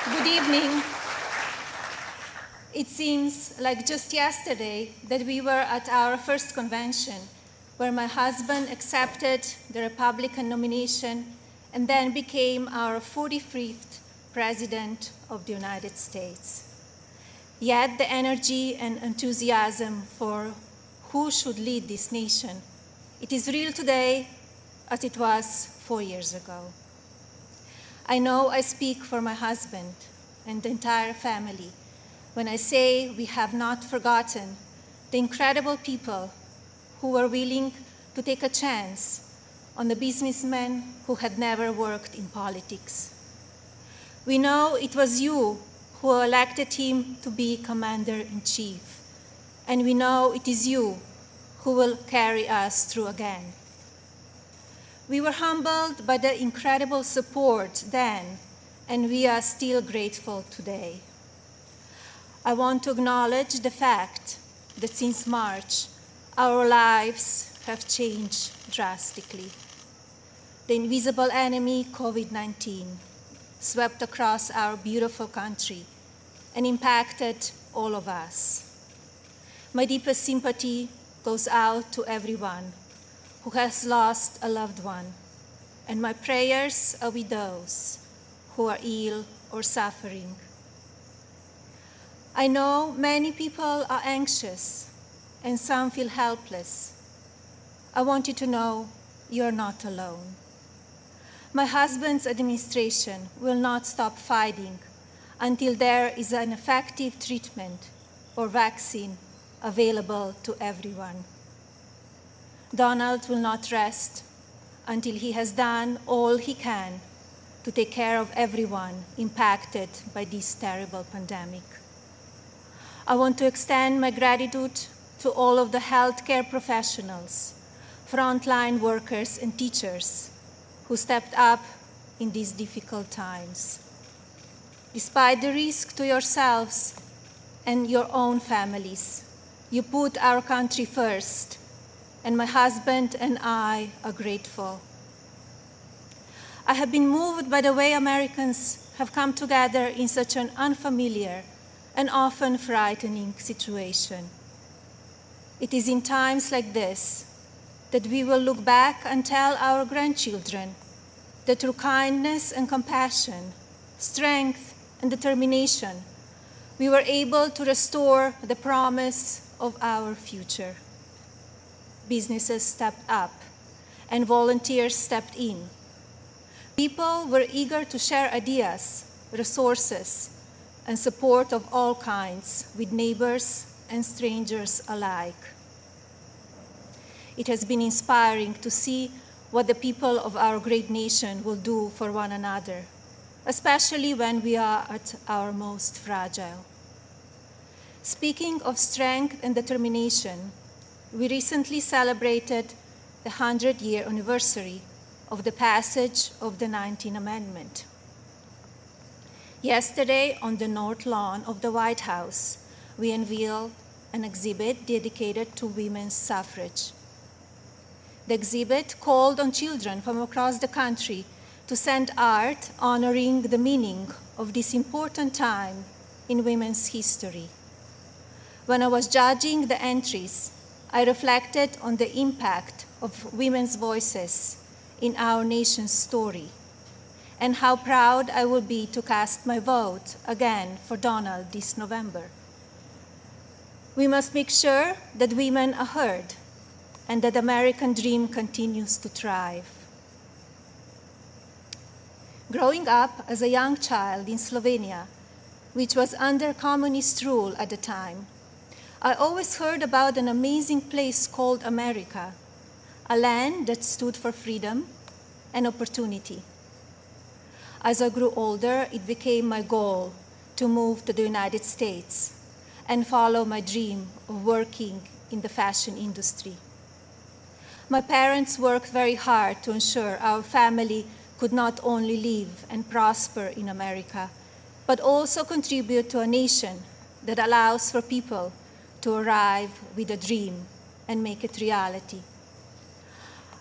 Good evening. It seems like just yesterday that we were at our first convention, where my husband accepted the Republican nomination and then became our 45th President of the United States. Yet the energy and enthusiasm for who should lead this nation, it is real today as it was 4 years ago. I know I speak for my husband and the entire family when I say we have not forgotten the incredible people who were willing to take a chance on the businessmen who had never worked in politics. We know it was you who elected him to be Commander-in-Chief, and we know it is you who will carry us through again. We were humbled by the incredible support then, and we are still grateful today. I want to acknowledge the fact that since March, our lives have changed drastically. The invisible enemy, COVID-19, swept across our beautiful country and impacted all of us. My deepest sympathy goes out to everyone who has lost a loved one, and my prayers are with those who are ill or suffering. I know many people are anxious and some feel helpless. I want you to know you are not alone. My husband's administration will not stop fighting until there is an effective treatment or vaccine available to everyone. Donald will not rest until he has done all he can to take care of everyone impacted by this terrible pandemic. I want to extend my gratitude to all of the healthcare professionals, frontline workers, and teachers who stepped up in these difficult times. Despite the risk to yourselves and your own families, you put our country first, and my husband and I are grateful. I have been moved by the way Americans have come together in such an unfamiliar and often frightening situation. It is in times like this that we will look back and tell our grandchildren that through kindness and compassion, strength and determination, we were able to restore the promise of our future. Businesses stepped up and volunteers stepped in. People were eager to share ideas, resources, and support of all kinds with neighbors and strangers alike. It has been inspiring to see what the people of our great nation will do for one another, especially when we are at our most fragile. Speaking of strength and determination, we recently celebrated the 100-year anniversary of the passage of the 19th Amendment. Yesterday, on the North Lawn of the White House, we unveiled an exhibit dedicated to women's suffrage. The exhibit called on children from across the country to send art honoring the meaning of this important time in women's history. When I was judging the entries, I reflected on the impact of women's voices in our nation's story and how proud I will be to cast my vote again for Donald this November. We must make sure that women are heard and that the American dream continues to thrive. Growing up as a young child in Slovenia, which was under communist rule at the time, I always heard about an amazing place called America, a land that stood for freedom and opportunity. As I grew older, it became my goal to move to the United States and follow my dream of working in the fashion industry. My parents worked very hard to ensure our family could not only live and prosper in America, but also contribute to a nation that allows for people to arrive with a dream and make it reality.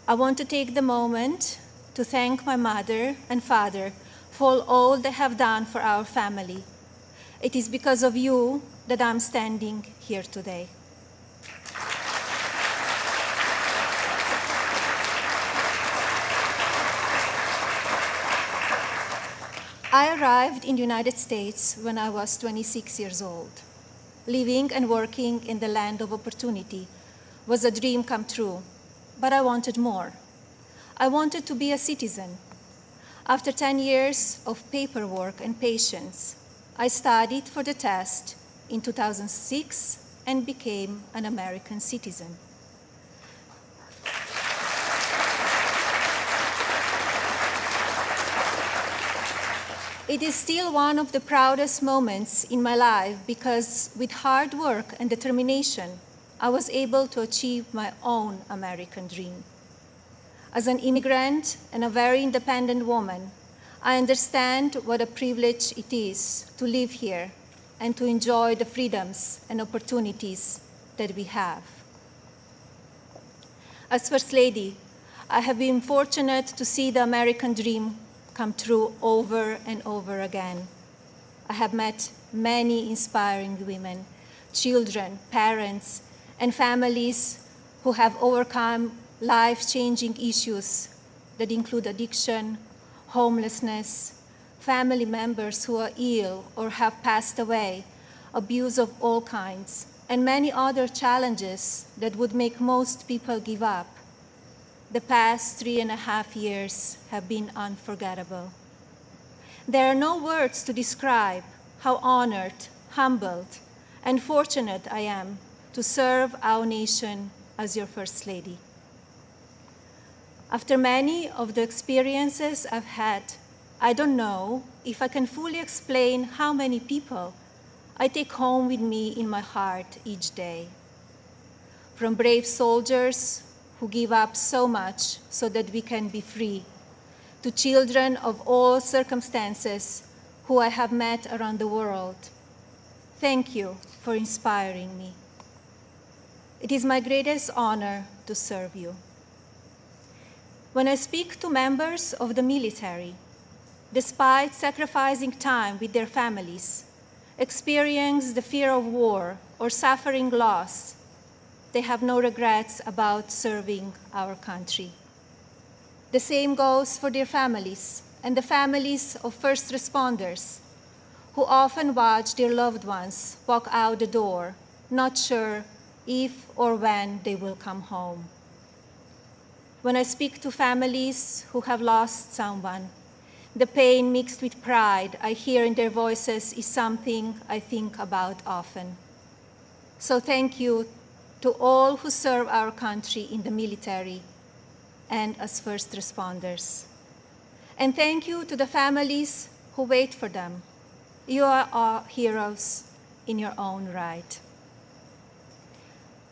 I want to take the moment to thank my mother and father for all they have done for our family. It is because of you that I'm standing here today. I arrived in the United States when I was 26 years old. Living and working in the land of opportunity was a dream come true, but I wanted more. I wanted to be a citizen. After 10 years of paperwork and patience, I studied for the test in 2006 and became an American citizen. It is still one of the proudest moments in my life because with hard work and determination, I was able to achieve my own American dream. As an immigrant and a very independent woman, I understand what a privilege it is to live here and to enjoy the freedoms and opportunities that we have. As First Lady, I have been fortunate to see the American dream come true over and over again. I have met many inspiring women, children, parents, and families who have overcome life-changing issues that include addiction, homelessness, family members who are ill or have passed away, abuse of all kinds, and many other challenges that would make most people give up. The past 3.5 years have been unforgettable. There are no words to describe how honored, humbled, and fortunate I am to serve our nation as your First Lady. After many of the experiences I've had, I don't know if I can fully explain how many people I take home with me in my heart each day. From brave soldiers who give up so much so that we can be free, to children of all circumstances who I have met around the world. Thank you for inspiring me. It is my greatest honor to serve you. When I speak to members of the military, despite sacrificing time with their families, experience the fear of war or suffering loss, they have no regrets about serving our country. The same goes for their families and the families of first responders who often watch their loved ones walk out the door, not sure if or when they will come home. When I speak to families who have lost someone, the pain mixed with pride I hear in their voices is something I think about often. So thank you to all who serve our country in the military and as first responders. And thank you to the families who wait for them. You are our heroes in your own right.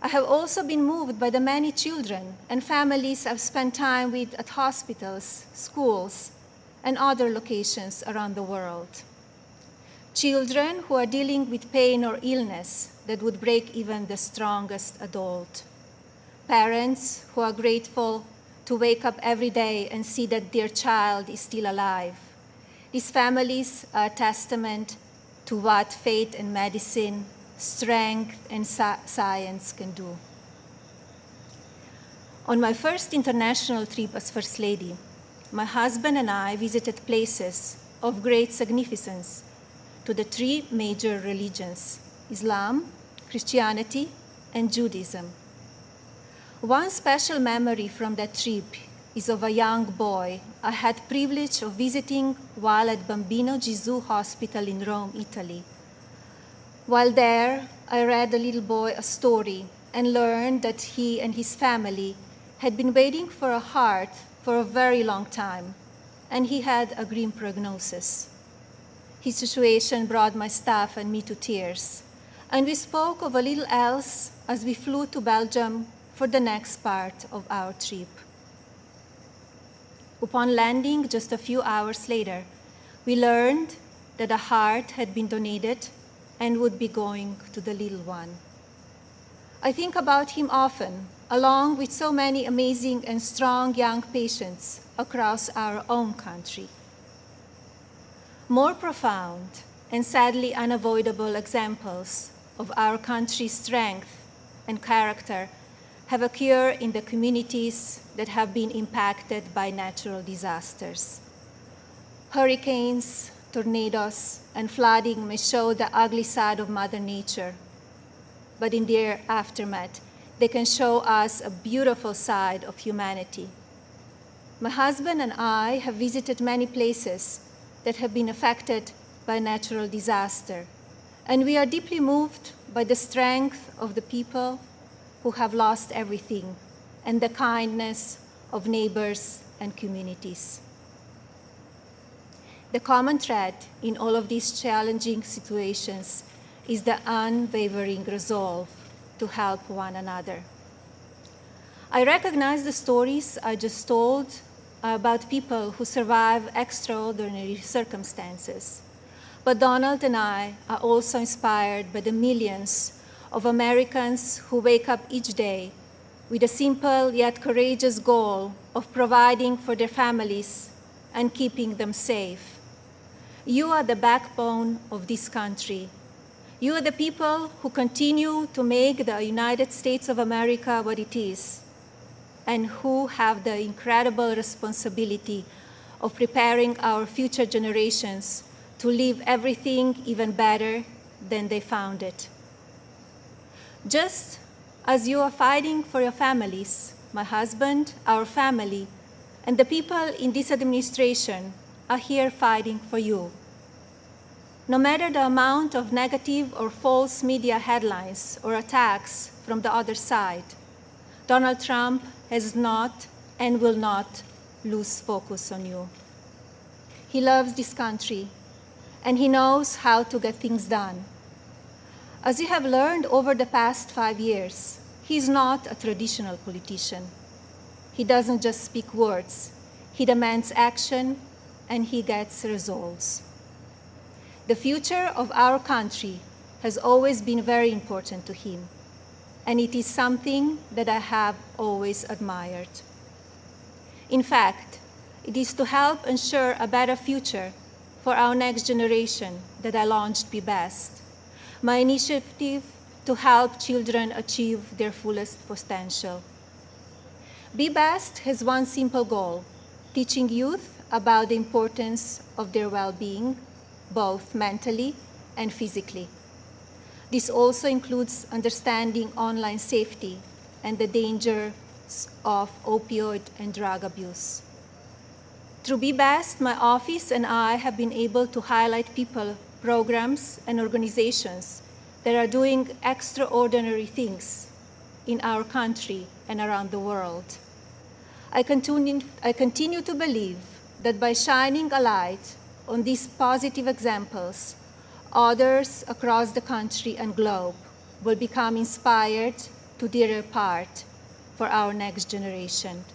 I have also been moved by the many children and families I've spent time with at hospitals, schools, and other locations around the world. Children who are dealing with pain or illness that would break even the strongest adult. Parents who are grateful to wake up every day and see that their child is still alive. These families are a testament to what faith and medicine, strength and science can do. On my first international trip as First Lady, my husband and I visited places of great significance to the three major religions: Islam, Christianity, and Judaism. One special memory from that trip is of a young boy I had privilege of visiting while at Bambino Gesù Hospital in Rome, Italy. While there, I read the little boy a story and learned that he and his family had been waiting for a heart for a very long time, and he had a grim prognosis. His situation brought my staff and me to tears, and we spoke of a little else as we flew to Belgium for the next part of our trip. Upon landing just a few hours later, we learned that a heart had been donated and would be going to the little one. I think about him often, along with so many amazing and strong young patients across our own country. More profound and sadly unavoidable examples of our country's strength and character have occurred in the communities that have been impacted by natural disasters. Hurricanes, tornadoes, and flooding may show the ugly side of Mother Nature, but in their aftermath, they can show us a beautiful side of humanity. My husband and I have visited many places that have been affected by natural disaster, and we are deeply moved by the strength of the people who have lost everything and the kindness of neighbors and communities. The common thread in all of these challenging situations is the unwavering resolve to help one another. I recognize the stories I just told about people who survive extraordinary circumstances. But Donald and I are also inspired by the millions of Americans who wake up each day with a simple yet courageous goal of providing for their families and keeping them safe. You are the backbone of this country. You are the people who continue to make the United States of America what it is, and who have the incredible responsibility of preparing our future generations to leave everything even better than they found it. Just as you are fighting for your families, my husband, our family, and the people in this administration are here fighting for you. No matter the amount of negative or false media headlines or attacks from the other side, Donald Trump has not and will not lose focus on you. He loves this country, and he knows how to get things done. As you have learned over the past 5 years, he is not a traditional politician. He doesn't just speak words. He demands action, and he gets results. The future of our country has always been very important to him, and it is something that I have always admired. In fact, it is to help ensure a better future for our next generation that I launched Be Best, my initiative to help children achieve their fullest potential. Be Best has one simple goal: teaching youth about the importance of their well-being, both mentally and physically. This also includes understanding online safety and the dangers of opioid and drug abuse. Through Be Best, my office and I have been able to highlight people, programs, and organizations that are doing extraordinary things in our country and around the world. I continue to believe that by shining a light on these positive examples, others across the country and globe will become inspired to do their part for our next generation.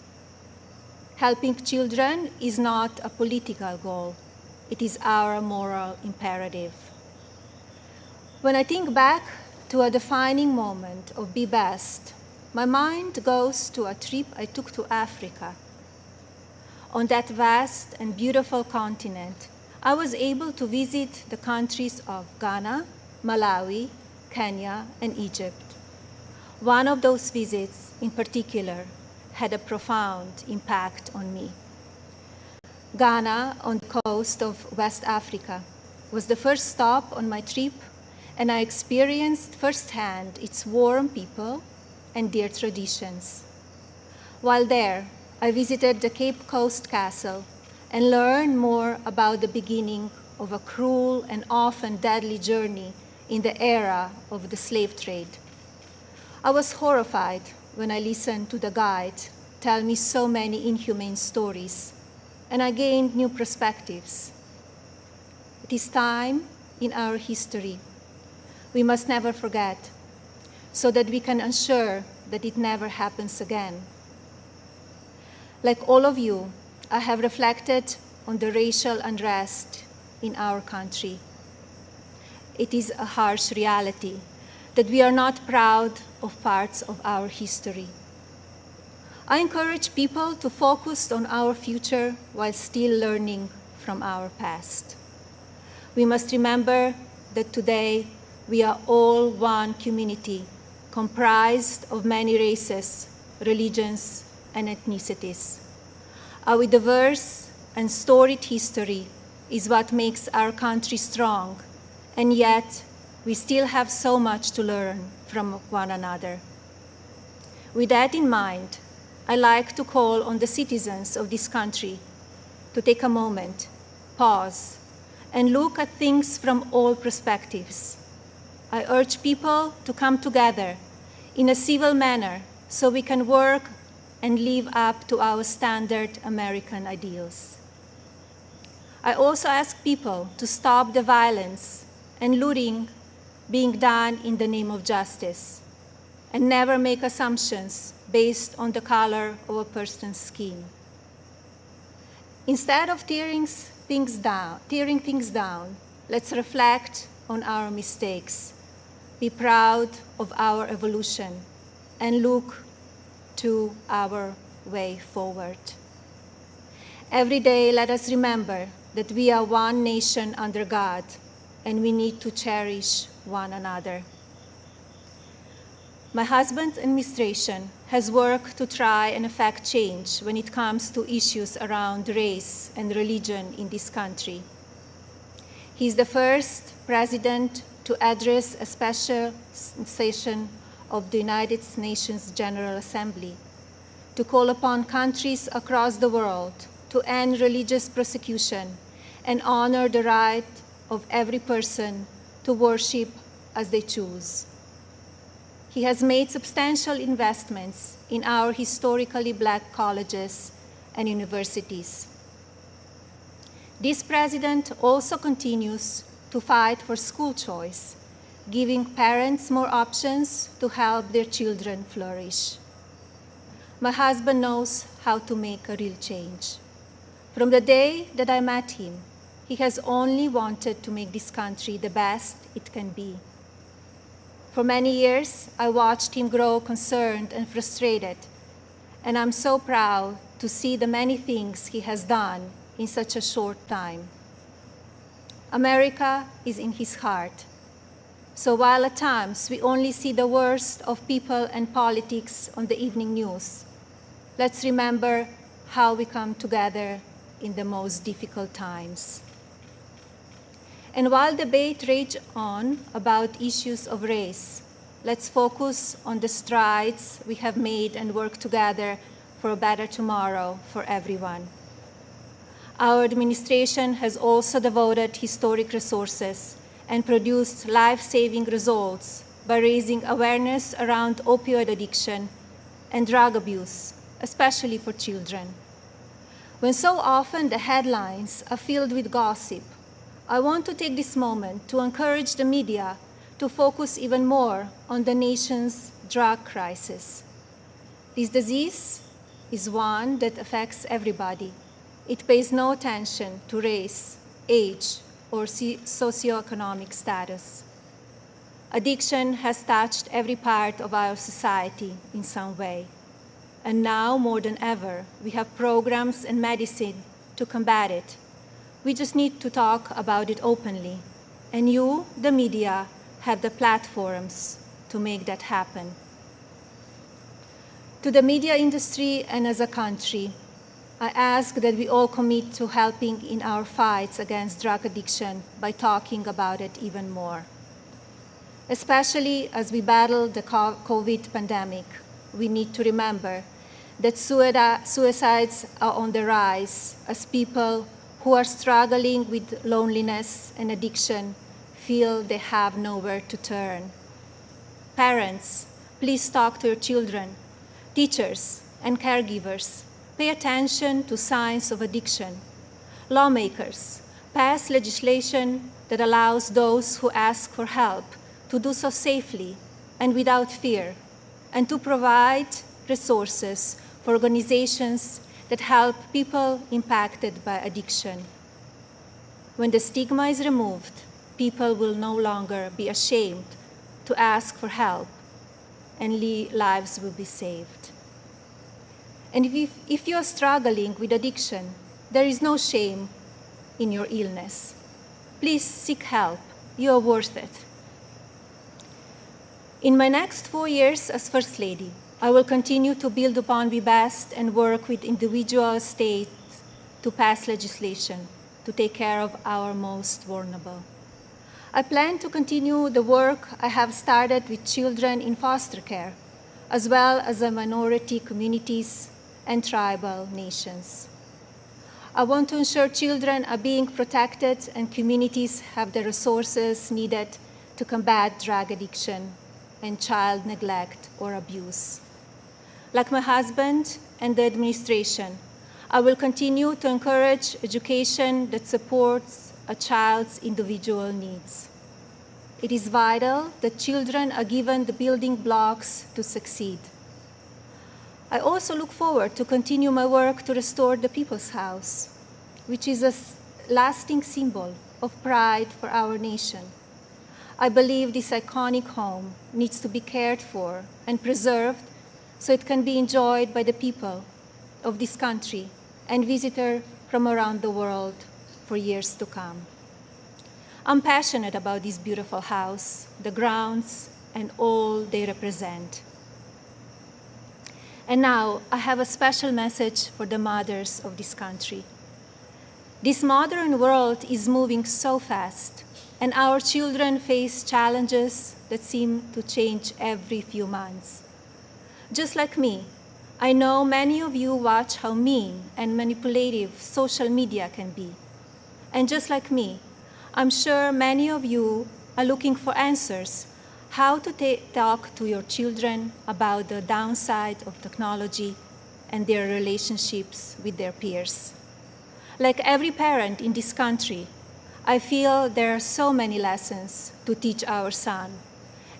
Helping children is not a political goal. It is our moral imperative. When I think back to a defining moment of Be Best, my mind goes to a trip I took to Africa. On that vast and beautiful continent, I was able to visit the countries of Ghana, Malawi, Kenya, and Egypt. One of those visits, in particular, had a profound impact on me. Ghana, on the coast of West Africa, was the first stop on my trip, and I experienced firsthand its warm people and their traditions. While there, I visited the Cape Coast Castle and learned more about the beginning of a cruel and often deadly journey in the era of the slave trade. I was horrified when I listened to the guide tell me so many inhumane stories, and I gained new perspectives. It is time in our history we must never forget, so that we can ensure that it never happens again. Like all of you, I have reflected on the racial unrest in our country. It is a harsh reality that we are not proud of parts of our history. I encourage people to focus on our future while still learning from our past. We must remember that today we are all one community comprised of many races, religions, and ethnicities. Our diverse and storied history is what makes our country strong, and yet we still have so much to learn from one another. With that in mind, I like to call on the citizens of this country to take a moment, pause, and look at things from all perspectives. I urge people to come together in a civil manner so we can work and live up to our standard American ideals. I also ask people to stop the violence and looting being done in the name of justice, and never make assumptions based on the color of a person's skin. Instead of tearing things down, let's reflect on our mistakes, be proud of our evolution, and look to our way forward. Every day, let us remember that we are one nation under God, and we need to cherish one another. My husband's administration has worked to try and effect change when it comes to issues around race and religion in this country. He is the first president to address a special session of the United Nations General Assembly to call upon countries across the world to end religious persecution and honor the right of every person to worship as they choose. He has made substantial investments in our historically Black colleges and universities. This president also continues to fight for school choice, giving parents more options to help their children flourish. My husband knows how to make a real change. From the day that I met him, he has only wanted to make this country the best it can be. For many years, I watched him grow concerned and frustrated, and I'm so proud to see the many things he has done in such a short time. America is in his heart. So while at times we only see the worst of people and politics on the evening news, let's remember how we come together in the most difficult times. And while debate rages on about issues of race, let's focus on the strides we have made and work together for a better tomorrow for everyone. Our administration has also devoted historic resources and produced life-saving results by raising awareness around opioid addiction and drug abuse, especially for children. When so often the headlines are filled with gossip, I want to take this moment to encourage the media to focus even more on the nation's drug crisis. This disease is one that affects everybody. It pays no attention to race, age, or socioeconomic status. Addiction has touched every part of our society in some way. And now, more than ever, we have programs and medicine to combat it. We just need to talk about it openly. And you, the media, have the platforms to make that happen. To the media industry and as a country, I ask that we all commit to helping in our fights against drug addiction by talking about it even more. Especially as we battle the COVID pandemic, we need to remember that suicides are on the rise as people who are struggling with loneliness and addiction feel they have nowhere to turn. Parents, please talk to your children. Teachers and caregivers, pay attention to signs of addiction. Lawmakers, pass legislation that allows those who ask for help to do so safely and without fear, and to provide resources for organizations that help people impacted by addiction. When the stigma is removed, people will no longer be ashamed to ask for help, and lives will be saved. And if you are struggling with addiction, there is no shame in your illness. Please seek help. You are worth it. In my next 4 years as First Lady, I will continue to build upon We Best and work with individual states to pass legislation to take care of our most vulnerable. I plan to continue the work I have started with children in foster care, as well as the minority communities and tribal nations. I want to ensure children are being protected and communities have the resources needed to combat drug addiction and child neglect or abuse. Like my husband and the administration, I will continue to encourage education that supports a child's individual needs. It is vital that children are given the building blocks to succeed. I also look forward to continue my work to restore the People's House, which is a lasting symbol of pride for our nation. I believe this iconic home needs to be cared for and preserved so it can be enjoyed by the people of this country and visitors from around the world for years to come. I'm passionate about this beautiful house, the grounds, and all they represent. And now, I have a special message for the mothers of this country. This modern world is moving so fast, and our children face challenges that seem to change every few months. Just like me, I know many of you watch how mean and manipulative social media can be. And just like me, I'm sure many of you are looking for answers how to talk to your children about the downside of technology and their relationships with their peers. Like every parent in this country, I feel there are so many lessons to teach our son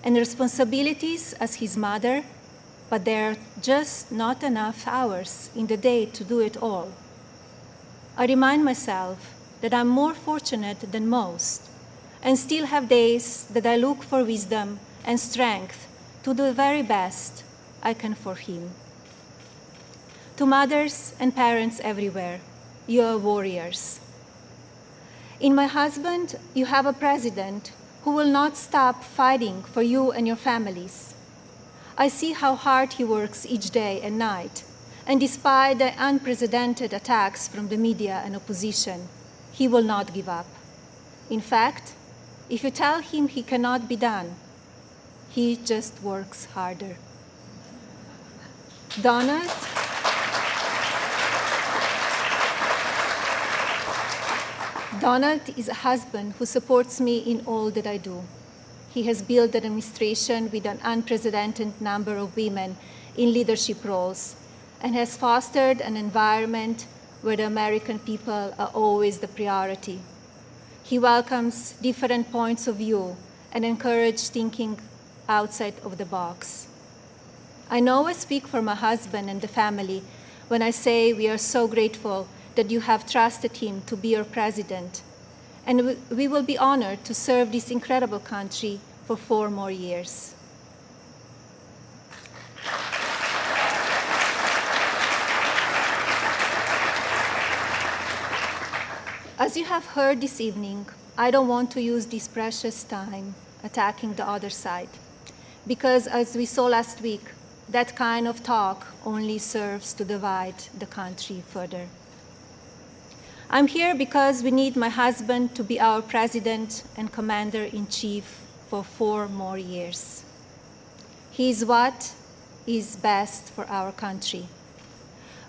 and responsibilities as his mother, but there are just not enough hours in the day to do it all. I remind myself that I'm more fortunate than most and still have days that I look for wisdom and strength to do the very best I can for him. To mothers and parents everywhere, you are warriors. In my husband, you have a president who will not stop fighting for you and your families. I see how hard he works each day and night, and despite the unprecedented attacks from the media and opposition, he will not give up. In fact, if you tell him he cannot be done, he just works harder. Donald is a husband who supports me in all that I do. He has built an administration with an unprecedented number of women in leadership roles and has fostered an environment where the American people are always the priority. He welcomes different points of view and encourages thinking outside of the box. I know I speak for my husband and the family when I say we are so grateful that you have trusted him to be your president, and we will be honored to serve this incredible country for 4 more years. As you have heard this evening, I don't want to use this precious time attacking the other side, because as we saw last week, that kind of talk only serves to divide the country further. I'm here because we need my husband to be our president and commander-in-chief for 4 more years. He is what is best for our country.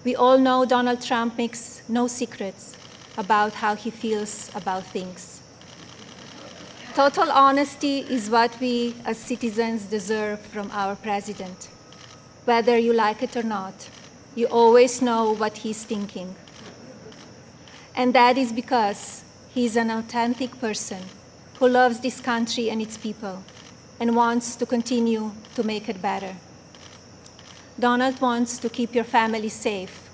We all know Donald Trump makes no secrets about how he feels about things. Total honesty is what we as citizens deserve from our president. Whether you like it or not, you always know what he's thinking. And that is because he's an authentic person who loves this country and its people and wants to continue to make it better. Donald wants to keep your family safe.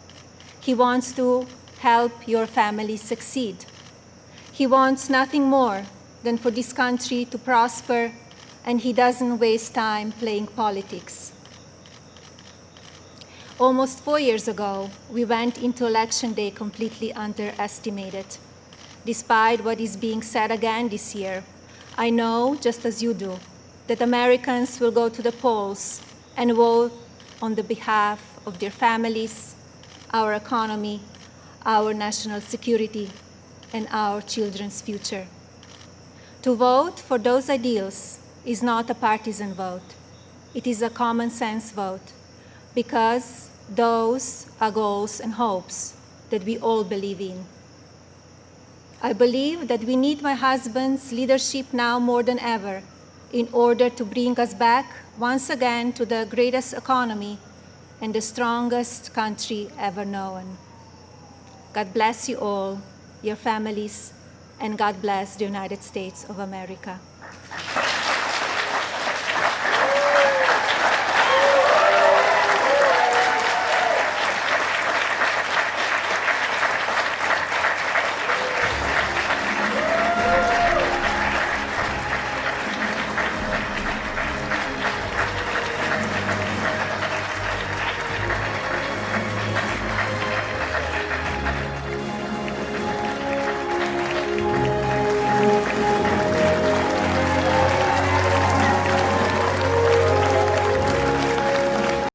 He wants to help your family succeed. He wants nothing more than for this country to prosper, and he doesn't waste time playing politics. Almost 4 years ago, we went into Election Day completely underestimated. despite what is being said again this year, I know, just as you do, that Americans will go to the polls and vote on the behalf of their families, our economy, our national security, and our children's future. To vote for those ideals is not a partisan vote. It is a common sense vote, because those are goals and hopes that we all believe in. I believe that we need my husband's leadership now more than ever in order to bring us back once again to the greatest economy and the strongest country ever known. God bless you all, your families, and God bless the United States of America.